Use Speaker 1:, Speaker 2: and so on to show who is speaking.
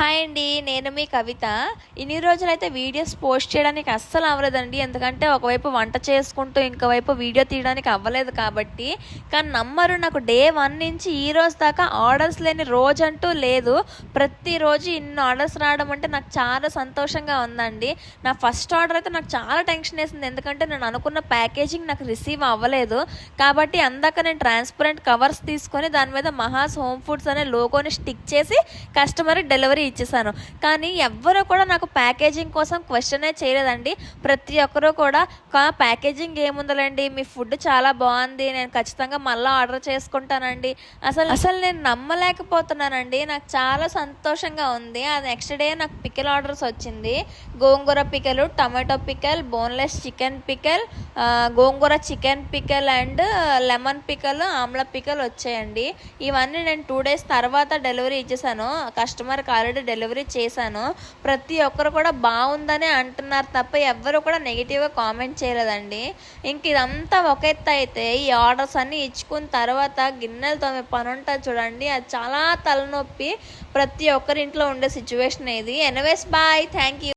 Speaker 1: Hi అండి. నేను మీ కవిత. ఇన్ని రోజులైతే వీడియోస్ పోస్ట్ చేయడానికి అస్సలు అవ్వలేదండి. ఎందుకంటే ఒకవైపు వంట చేసుకుంటూ ఇంకోవైపు వీడియో తీయడానికి అవ్వలేదు కాబట్టి. కానీ నమ్మరు, నాకు డే 1 నుంచి ఈ రోజు దాకా ఆర్డర్స్ లేని రోజంటూ లేదు. ప్రతిరోజు ఇన్ని ఆర్డర్స్ రావడం అంటే నాకు చాలా సంతోషంగా ఉందండి. నా ఫస్ట్ ఆర్డర్ అయితే నాకు చాలా టెన్షన్ వేసింది. ఎందుకంటే నేను అనుకున్న ప్యాకేజింగ్ నాకు రిసీవ్ అవ్వలేదు. కాబట్టి అందాక నేను ట్రాన్స్పరెంట్ కవర్స్ తీసుకొని దాని మీద మహాస్ హోమ్ ఫుడ్స్ అనే లోగోని స్టిక్ చేసి కస్టమర్కి డెలివరీ ఇచ్చేసాను. కానీ ఎవ్వరూ కూడా నాకు ప్యాకేజింగ్ కోసం క్వశ్చనే చేయలేదండి. ప్రతి ఒక్కరూ కూడా ప్యాకేజింగ్ ఏముందండి, మీ ఫుడ్ చాలా బాగుంది, నేను ఖచ్చితంగా మళ్ళీ ఆర్డర్ చేసుకుంటానండి. అసలు నేను నమ్మలేకపోతున్నానండి. నాకు చాలా సంతోషంగా ఉంది. అది నెక్స్ట్ డే నాకు పికిల్ ఆర్డర్స్ వచ్చింది. Gongura pickle, tomato pickle, boneless chicken pickle, gongura chicken pickle and lemon pickle, amla pickle వచ్చాయండి. ఇవన్నీ నేను 2 days తర్వాత డెలివరీ ఇచ్చేసాను. కస్టమర్కి ఆల్రెడీ డెలివరీ చేశాను. ప్రతి ఒక్కరు కూడా బాగుందని అంటున్నారు తప్ప ఎవ్వరు కూడా నెగిటివ్గా కామెంట్ చేయలేదండి. ఇంక ఇదంతా ఒక ఎత్తు అయితే ఈ ఆర్డర్స్ అన్నీ ఇచ్చుకున్న తర్వాత గిన్నెలు తోమే పని ఉంటుంది చూడండి, అది చాలా తలనొప్పి. ప్రతి ఒక్కరి ఇంట్లో ఉండే సిచ్యువేషన్ ఇది. Anyways bye, thank you.